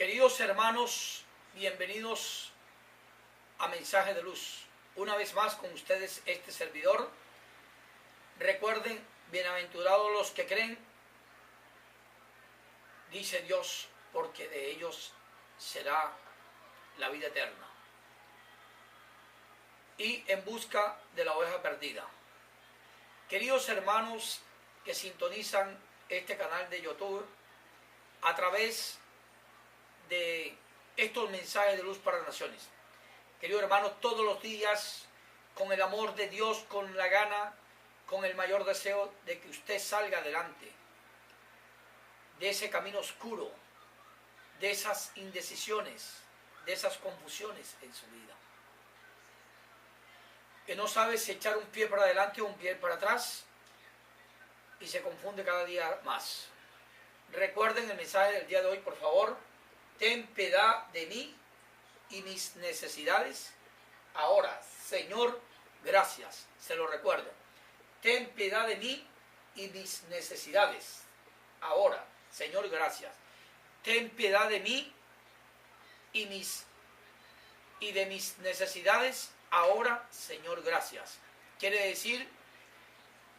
Queridos hermanos, bienvenidos a Mensaje de Luz. Una vez más con ustedes este servidor. Recuerden, bienaventurados los que creen, dice Dios, porque de ellos será la vida eterna. Y en busca de la oveja perdida. Queridos hermanos que sintonizan este canal de YouTube a través de estos mensajes de luz para las naciones. Queridos hermanos, todos los días, con el amor de Dios, con la gana, con el mayor deseo de que usted salga adelante de ese camino oscuro, de esas indecisiones, de esas confusiones en su vida. Que no sabe si echar un pie para adelante o un pie para atrás y se confunde cada día más. Recuerden el mensaje del día de hoy, por favor. Ten piedad de mí y mis necesidades. Ahora, Señor, gracias. Se lo recuerdo. Ten piedad de mí y mis necesidades. Ahora, Señor, gracias. Ten piedad de mí y de mis necesidades. Ahora, Señor, gracias. Quiere decir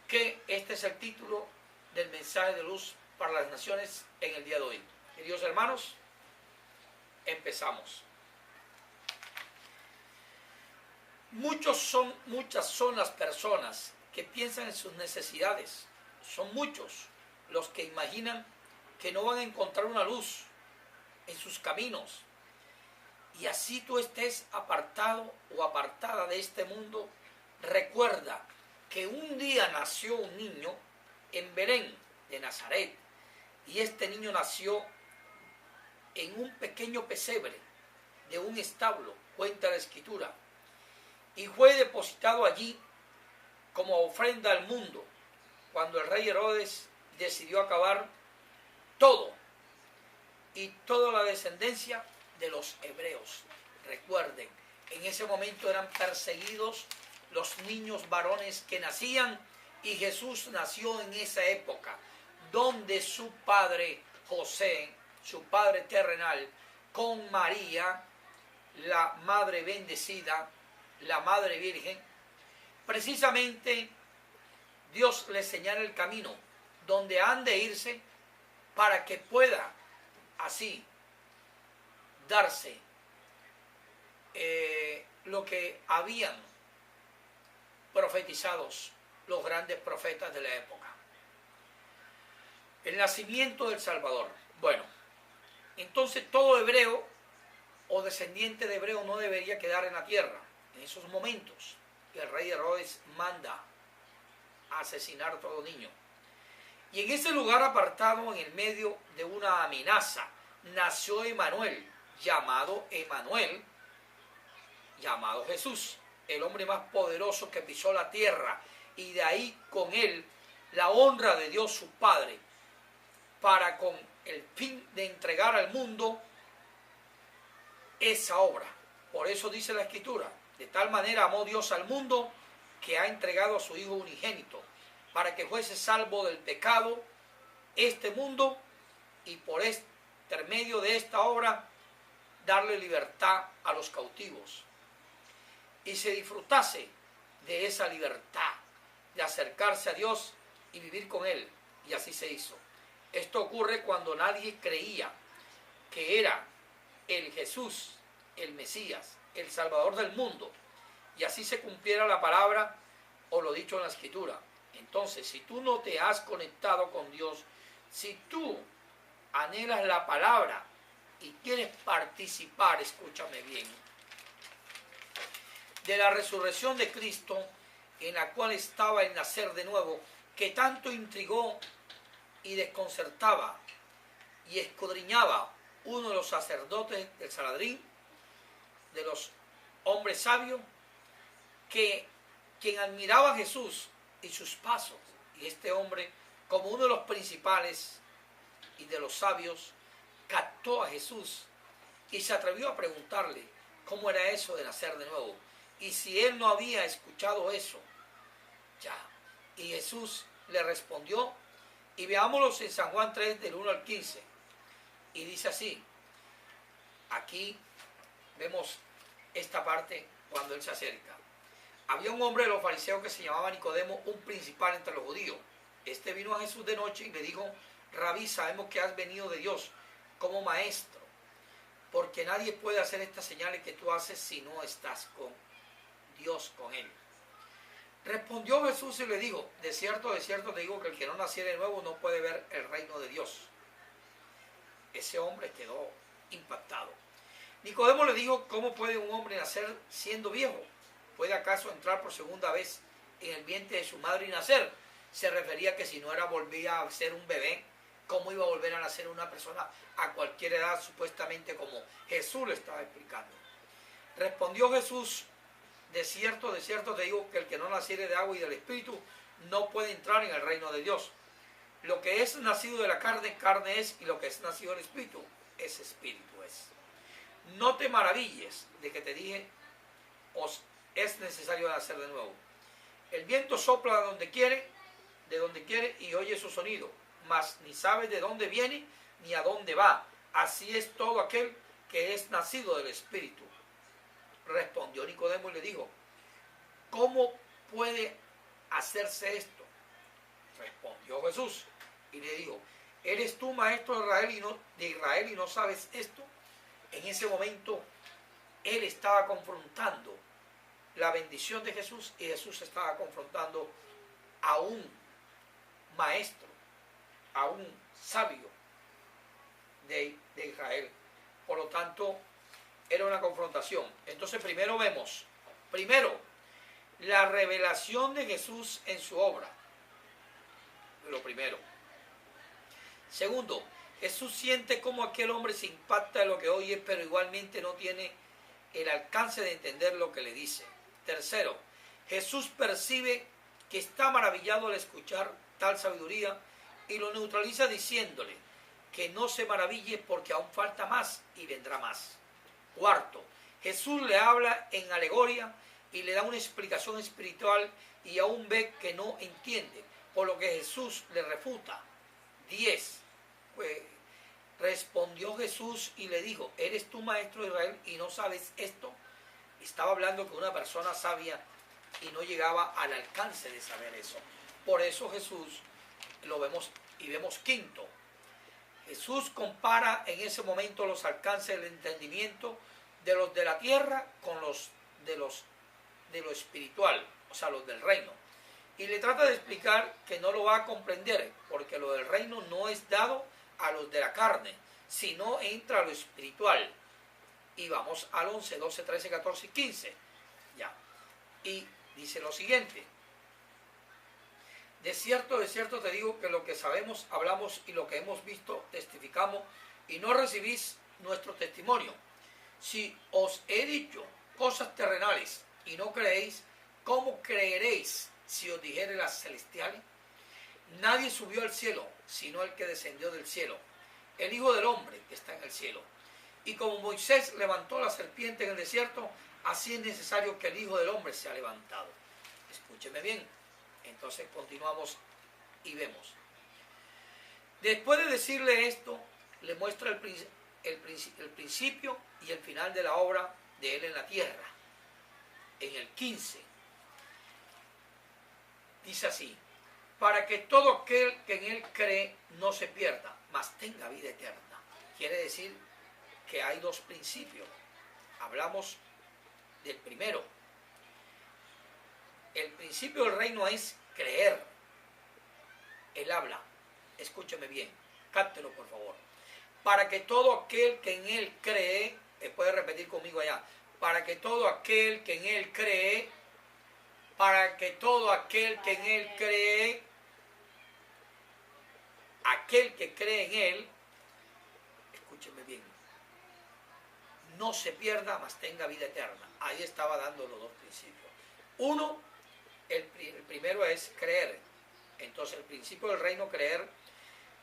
que este es el título del mensaje de luz para las naciones en el día de hoy. Queridos hermanos, empezamos. Muchas son las personas que piensan en sus necesidades. Son muchos los que imaginan que no van a encontrar una luz en sus caminos. Y así tú estés apartado o apartada de este mundo, recuerda que un día nació un niño en Belén de Nazaret. Y este niño nació en un pequeño pesebre de un establo, cuenta la Escritura, y fue depositado allí como ofrenda al mundo, cuando el rey Herodes decidió acabar todo y toda la descendencia de los hebreos. Recuerden, en ese momento eran perseguidos los niños varones que nacían, y Jesús nació en esa época, donde su padre José, su padre terrenal, con María, la madre bendecida, la madre virgen, precisamente Dios le señala el camino donde han de irse para que pueda así darse lo que habían profetizados los grandes profetas de la época. El nacimiento del Salvador. Bueno, entonces todo hebreo o descendiente de hebreo no debería quedar en la tierra en esos momentos que el rey Herodes manda a asesinar a todo niño. Y en ese lugar apartado, en el medio de una amenaza, nació Emanuel, llamado Jesús, el hombre más poderoso que pisó la tierra, y de ahí con él la honra de Dios su Padre, para con el fin de entregar al mundo esa obra. Por eso dice la Escritura: de tal manera amó Dios al mundo que ha entregado a su Hijo unigénito, para que fuese salvo del pecado este mundo, y por intermedio de esta obra darle libertad a los cautivos, y se disfrutase de esa libertad, de acercarse a Dios y vivir con Él. Y así se hizo. Esto ocurre cuando nadie creía que era el Jesús, el Mesías, el Salvador del mundo, y así se cumpliera la palabra o lo dicho en la Escritura. Entonces, si tú no te has conectado con Dios, si tú anhelas la palabra y quieres participar, escúchame bien, de la resurrección de Cristo, en la cual estaba el nacer de nuevo, que tanto intrigó y desconcertaba y escudriñaba uno de los sacerdotes del Sanedrín, de los hombres sabios, quien admiraba a Jesús y sus pasos. Y este hombre, como uno de los principales y de los sabios, captó a Jesús y se atrevió a preguntarle cómo era eso de nacer de nuevo, y si él no había escuchado eso ya. Y Jesús le respondió, y veámoslo en San Juan 3, del 1 al 15, y dice así: aquí vemos esta parte cuando él se acerca. Había un hombre de los fariseos que se llamaba Nicodemo, un principal entre los judíos. Este vino a Jesús de noche y le dijo: Rabí, sabemos que has venido de Dios como maestro, porque nadie puede hacer estas señales que tú haces si no estás con Dios, con él. Respondió Jesús y le dijo: de cierto te digo que el que no naciere de nuevo no puede ver el reino de Dios. Ese hombre quedó impactado. Nicodemo le dijo: ¿cómo puede un hombre nacer siendo viejo? ¿Puede acaso entrar por segunda vez en el vientre de su madre y nacer? Se refería a que si no era volvía a ser un bebé, ¿cómo iba a volver a nacer una persona a cualquier edad, supuestamente como Jesús le estaba explicando? Respondió Jesús: de cierto te digo que el que no naciere de agua y del Espíritu no puede entrar en el reino de Dios. Lo que es nacido de la carne, carne es, y lo que es nacido del Espíritu, es espíritu es. No te maravilles de que te dije: os es necesario nacer de nuevo. El viento sopla de donde quiere y oye su sonido, mas ni sabes de dónde viene ni a dónde va. Así es todo aquel que es nacido del Espíritu. Respondió Nicodemo y le dijo: ¿cómo puede hacerse esto? Respondió Jesús y le dijo: ¿eres tú maestro de Israel y no sabes esto? En ese momento él estaba confrontando la bendición de Jesús y Jesús estaba confrontando a un maestro, a un sabio de Israel. Por lo tanto, era una confrontación. Entonces primero vemos, la revelación de Jesús en su obra. Lo primero. Segundo, Jesús siente cómo aquel hombre se impacta de lo que oye, pero igualmente no tiene el alcance de entender lo que le dice. Tercero, Jesús percibe que está maravillado al escuchar tal sabiduría y lo neutraliza diciéndole que no se maraville porque aún falta más y vendrá más. Cuarto, Jesús le habla en alegoría y le da una explicación espiritual y aún ve que no entiende, por lo que Jesús le refuta. 10. Respondió Jesús y le dijo: ¿eres tú maestro de Israel y no sabes esto? Estaba hablando con una persona sabia y no llegaba al alcance de saber eso. Por eso Jesús lo vemos y vemos quinto. Jesús compara en ese momento los alcances del entendimiento de los de la tierra con los de lo espiritual, o sea, los del reino. Y le trata de explicar que no lo va a comprender, porque lo del reino no es dado a los de la carne, sino entra a lo espiritual. Y vamos al 11, 12, 13, 14 y 15. Ya. Y dice lo siguiente: de cierto te digo que lo que sabemos hablamos y lo que hemos visto testificamos y no recibís nuestro testimonio. Si os he dicho cosas terrenales y no creéis, ¿cómo creeréis si os dijere las celestiales? Nadie subió al cielo sino el que descendió del cielo, el Hijo del Hombre que está en el cielo. Y como Moisés levantó la serpiente en el desierto, así es necesario que el Hijo del Hombre sea levantado. Escúcheme bien. Entonces continuamos y vemos. Después de decirle esto, le muestra el principio y el final de la obra de él en la tierra. En el 15 dice así: para que todo aquel que en él cree no se pierda, mas tenga vida eterna. Quiere decir que hay dos principios. Hablamos del primero. El principio del reino es creer. Él habla. Escúcheme bien. Cáptelo, por favor. Para que todo aquel que en él cree, puede repetir conmigo allá. Para que todo aquel que en él cree, para que todo aquel que en él cree, aquel que cree en él, escúcheme bien, no se pierda, mas tenga vida eterna. Ahí estaba dando los dos principios. Uno, el primero es creer. Entonces el principio del reino, creer,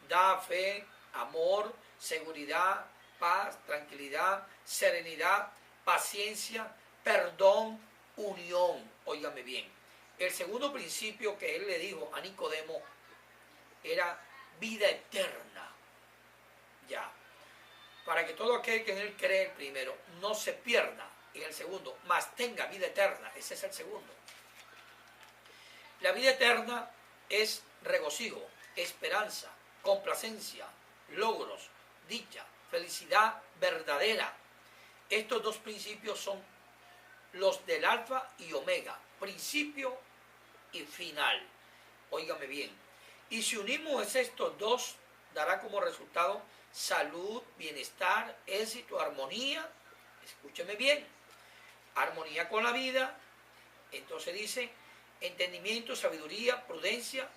da fe, amor, seguridad, paz, tranquilidad, serenidad, paciencia, perdón, unión. Óigame bien. El segundo principio que él le dijo a Nicodemo era vida eterna. Ya. para que todo aquel que en él cree, el primero, no se pierda en el segundo, mas tenga vida eterna. Ese es el segundo. La vida eterna es regocijo, esperanza, complacencia, logros, dicha, felicidad verdadera. Estos dos principios son los del alfa y omega, principio y final. Óigame bien. Y si unimos estos dos, dará como resultado salud, bienestar, éxito, armonía. Escúcheme bien. Armonía con la vida. Entonces dice entendimiento, sabiduría, prudencia.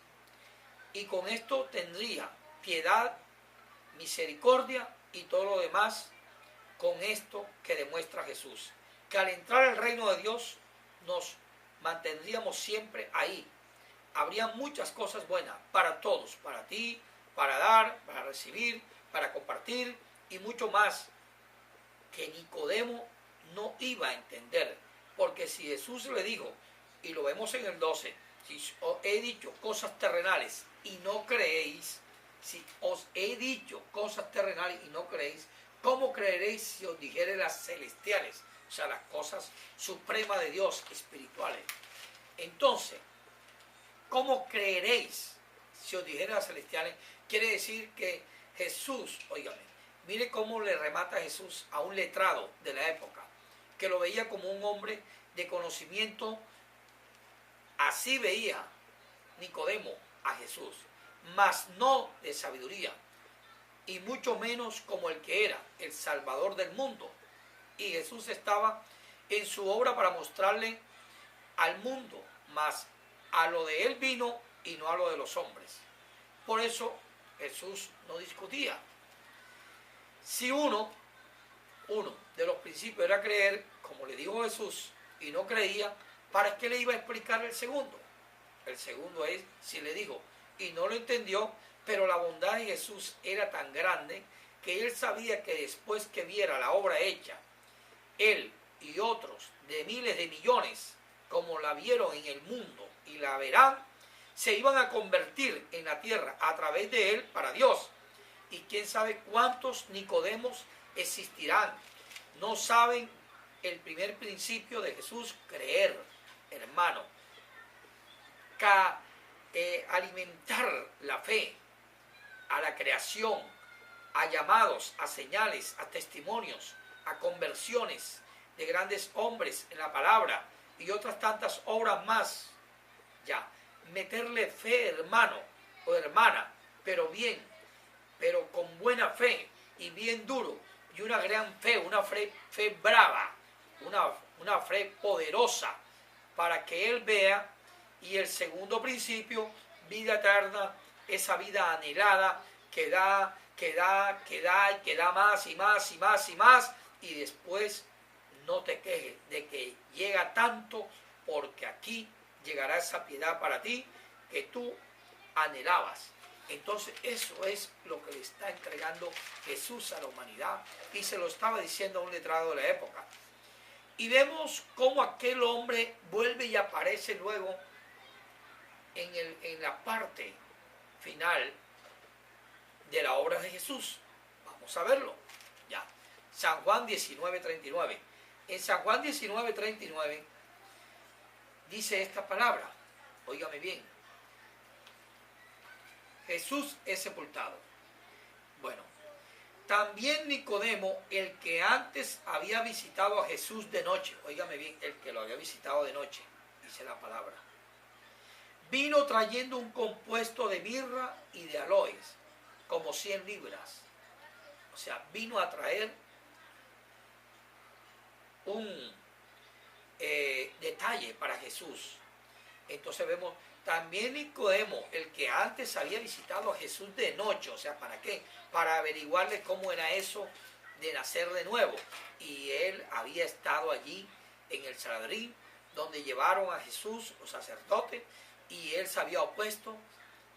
Y con esto tendría piedad, misericordia y todo lo demás con esto que demuestra Jesús. Que al entrar al reino de Dios nos mantendríamos siempre ahí. Habría muchas cosas buenas para todos, para ti, para dar, para recibir, para compartir y mucho más que Nicodemo no iba a entender. Porque si Jesús le dijo, y lo vemos en el 12, si os he dicho cosas terrenales y no creéis, si os he dicho cosas terrenales y no creéis, ¿cómo creeréis si os dijere las celestiales? O sea, las cosas supremas de Dios, espirituales. Entonces, ¿cómo creeréis si os dijere las celestiales? Quiere decir que Jesús, óigame, mire cómo le remata Jesús a un letrado de la época, que lo veía como un hombre de conocimiento. Así veía Nicodemo a Jesús, mas no de sabiduría, y mucho menos como el que era el Salvador del mundo. Y Jesús estaba en su obra para mostrarle al mundo, mas a lo de él vino y no a lo de los hombres. Por eso Jesús no discutía. Si uno de los principios era creer, como le dijo Jesús, y no creía, ¿para qué le iba a explicar el segundo? El segundo es, si le dijo, y no lo entendió, pero la bondad de Jesús era tan grande que él sabía que después que viera la obra hecha, él y otros de miles de millones, como la vieron en el mundo y la verán, se iban a convertir en la tierra a través de él para Dios. Y quién sabe cuántos Nicodemos existirán. No saben el primer principio de Jesús, creer, hermano. Alimentar la fe a la creación, a llamados, a señales, a testimonios, a conversiones de grandes hombres en la palabra y otras tantas obras más. Ya, meterle fe, hermano o hermana, pero bien, pero con buena fe y bien duro, y una gran fe, una fe brava, una fe poderosa, para que él vea. Y el segundo principio, vida eterna, esa vida anhelada que da más y más y más y más, y después no te quejes de que llega tanto, porque aquí llegará esa piedad para ti que tú anhelabas. Entonces eso es lo que le está entregando Jesús a la humanidad, y se lo estaba diciendo a un letrado de la época. Y vemos cómo aquel hombre vuelve y aparece luego en la parte final de la obra de Jesús. Vamos a verlo. Ya. San Juan 19:39. En San Juan 19:39 dice esta palabra. Óigame bien. Jesús es sepultado. Bueno, también Nicodemo, el que antes había visitado a Jesús de noche, óigame bien, el que lo había visitado de noche, dice la palabra, vino trayendo un compuesto de mirra y de aloes, como 100 libras. O sea, vino a traer un detalle para Jesús. Entonces vemos también Nicodemo, el que antes había visitado a Jesús de noche. O sea, ¿para qué? Para averiguarle cómo era eso de nacer de nuevo. Y él había estado allí en el Sanedrín, donde llevaron a Jesús los sacerdotes, y él se había opuesto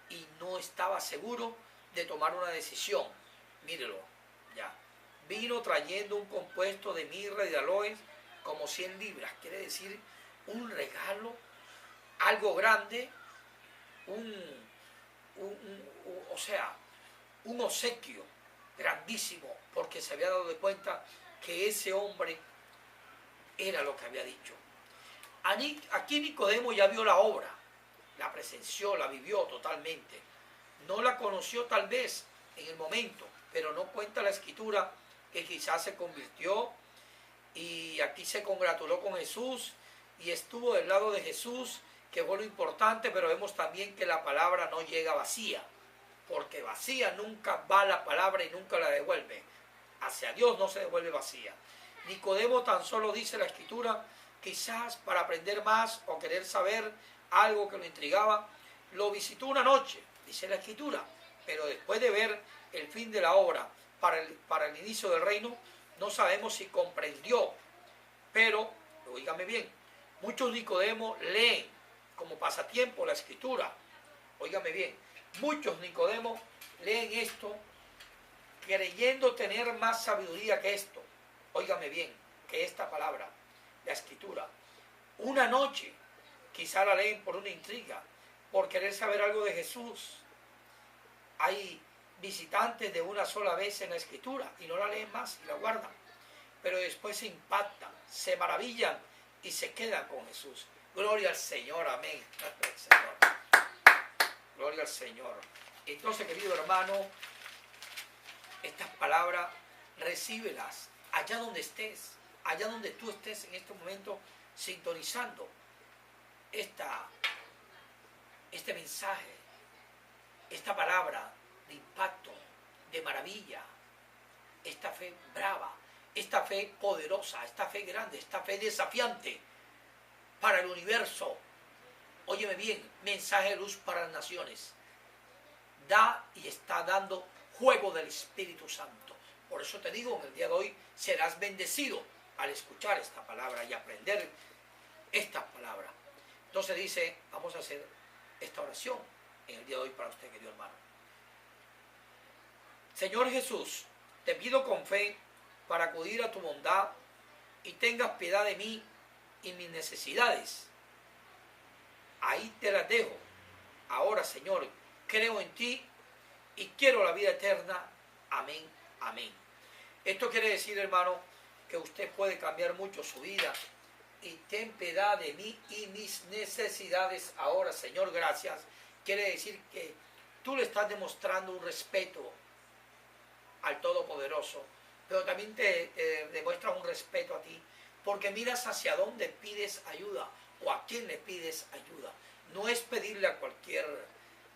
y no estaba seguro de tomar una decisión. Mírelo, ya. Vino trayendo un compuesto de mirra y de aloes, como 100 libras. Quiere decir un regalo, algo grande, o sea, un obsequio grandísimo porque se había dado de cuenta que ese hombre era lo que había dicho. Aquí Nicodemo ya vio la obra, la presenció, la vivió totalmente. No la conoció tal vez en el momento, pero no cuenta la Escritura que quizás se convirtió y aquí se congratuló con Jesús y estuvo del lado de Jesús, que fue lo importante, pero vemos también que la palabra no llega vacía, porque vacía nunca va la palabra y nunca la devuelve. Hacia Dios no se devuelve vacía. Nicodemo tan solo dice la Escritura, quizás para aprender más o querer saber algo que lo intrigaba, lo visitó una noche, dice la Escritura, pero después de ver el fin de la obra para el inicio del reino, no sabemos si comprendió, pero, oígame bien, muchos Nicodemos leen como pasatiempo la Escritura, oígame bien, muchos Nicodemos leen esto creyendo tener más sabiduría que esto, óigame bien, que esta palabra, la Escritura. Una noche, quizá la leen por una intriga, por querer saber algo de Jesús. Hay visitantes de una sola vez en la Escritura y no la leen más y la guardan, pero después se impactan, se maravillan y se quedan con Jesús. Gloria al Señor, amén. Señor. Gloria al Señor. Entonces, querido hermano, estas palabras recíbelas allá donde estés, allá donde tú estés en este momento sintonizando este mensaje, esta palabra de impacto, de maravilla, esta fe brava, esta fe poderosa, esta fe grande, esta fe desafiante para el universo. Óyeme bien, mensaje de luz para las naciones. Da y está dando juego del Espíritu Santo. Por eso te digo, en el día de hoy serás bendecido al escuchar esta palabra y aprender estas palabras. Entonces dice, vamos a hacer esta oración en el día de hoy para usted, querido hermano. Señor Jesús, te pido con fe para acudir a tu bondad y tengas piedad de mí y mis necesidades. Ahí te las dejo. Ahora, Señor, creo en ti y quiero la vida eterna. Amén, amén. Esto quiere decir, hermano, que usted puede cambiar mucho su vida. Y ten piedad de mí y mis necesidades. Ahora, Señor, gracias. Quiere decir que tú le estás demostrando un respeto al Todopoderoso, pero también te demuestras un respeto a ti, porque miras hacia dónde pides ayuda o a quién le pides ayuda. No es pedirle a cualquier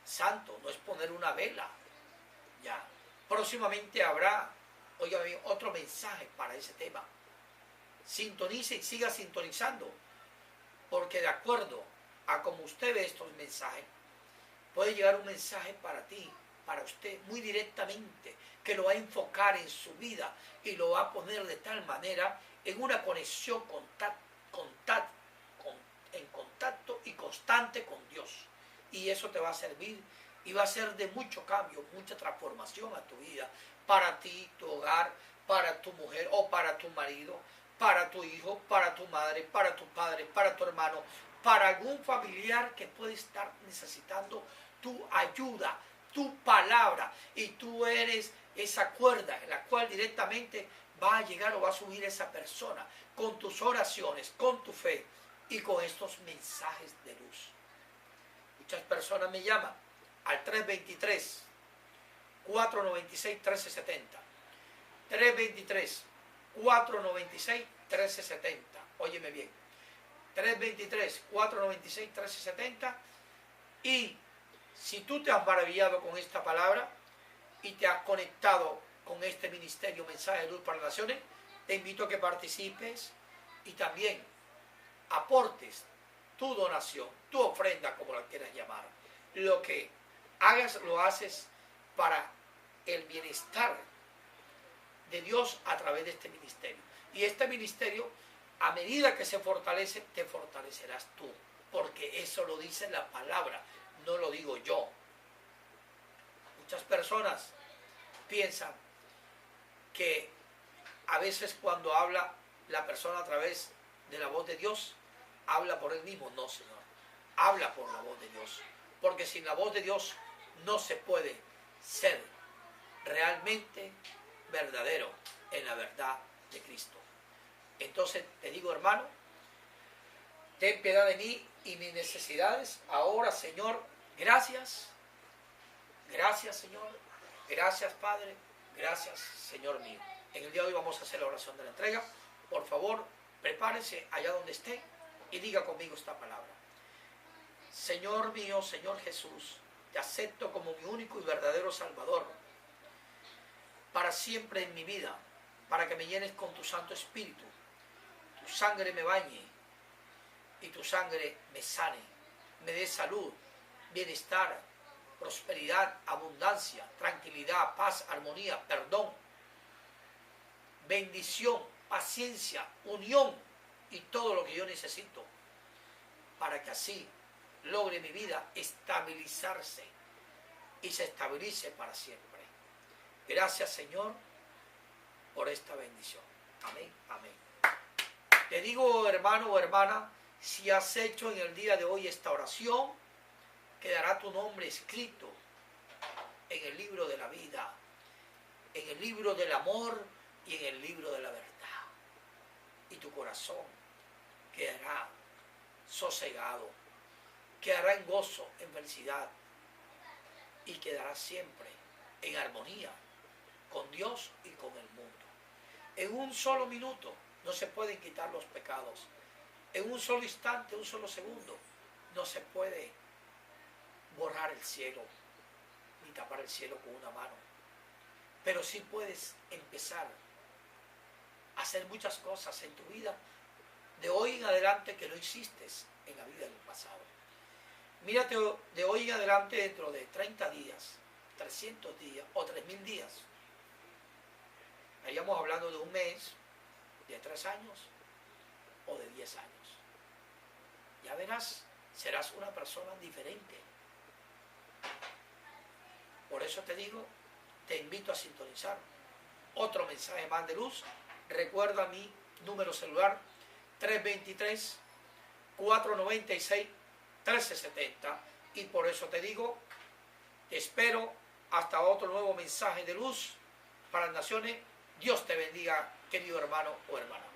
santo, no es poner una vela. Ya, próximamente habrá, oiga bien, otro mensaje para ese tema. Sintonice y siga sintonizando, porque de acuerdo a como usted ve estos mensajes, puede llegar un mensaje para ti, para usted, muy directamente, que lo va a enfocar en su vida y lo va a poner de tal manera en una conexión en contacto y constante con Dios. Y eso te va a servir y va a ser de mucho cambio, mucha transformación a tu vida, para ti, tu hogar, para tu mujer o para tu marido, para tu hijo, para tu madre, para tu padre, para tu hermano, para algún familiar que puede estar necesitando tu ayuda, tu palabra, y tú eres esa cuerda en la cual directamente va a llegar o va a subir esa persona con tus oraciones, con tu fe y con estos mensajes de luz. Muchas personas me llaman al 323-496-1370. 323-496-1370. Óyeme bien. 323-496-1370. Y si tú te has maravillado con esta palabra y te has conectado con este ministerio Mensaje de Luz para las Naciones, te invito a que participes y también aportes tu donación, tu ofrenda, como la quieras llamar. Lo que hagas, lo haces para el bienestar de Dios a través de este ministerio. Y este ministerio, a medida que se fortalece, te fortalecerás tú, porque eso lo dice la palabra, no lo digo yo. Muchas personas piensan que a veces cuando habla la persona a través de la voz de Dios, habla por él mismo. No, Señor, habla por la voz de Dios, porque sin la voz de Dios no se puede ser realmente verdadero en la verdad de Cristo. Entonces te digo, hermano, ten piedad de mí y mis necesidades. Ahora, Señor, gracias. Gracias, Señor. Gracias, Padre. Gracias, Señor mío. En el día de hoy vamos a hacer la oración de la entrega. Por favor, prepárese allá donde esté y diga conmigo esta palabra. Señor mío, Señor Jesús, te acepto como mi único y verdadero Salvador para siempre en mi vida, para que me llenes con tu Santo Espíritu. Tu sangre me bañe y tu sangre me sane, me dé salud, bienestar, prosperidad, abundancia, tranquilidad, paz, armonía, perdón, bendición, paciencia, unión y todo lo que yo necesito para que así logre mi vida estabilizarse y se estabilice para siempre. Gracias, Señor, por esta bendición. Amén, amén. Te digo, hermano o hermana, si has hecho en el día de hoy esta oración, quedará tu nombre escrito en el libro de la vida, en el libro del amor y en el libro de la verdad. Y tu corazón quedará sosegado, quedará en gozo, en felicidad y quedará siempre en armonía con Dios y con el mundo. En un solo minuto no se pueden quitar los pecados. En un solo instante, un solo segundo, no se puede borrar el cielo ni tapar el cielo con una mano. Pero sí puedes empezar a hacer muchas cosas en tu vida de hoy en adelante que no hiciste en la vida del pasado. Mírate de hoy en adelante dentro de 30 días, 300 días o 3000 días. Estaríamos hablando de un mes, de 3 años o de 10 años. Ya verás, serás una persona diferente. Por eso te digo, te invito a sintonizar otro mensaje más de luz. Recuerda mi número celular 323-496-1370. Y por eso te digo, te espero hasta otro nuevo mensaje de luz para las naciones. Dios te bendiga, querido hermano o hermana.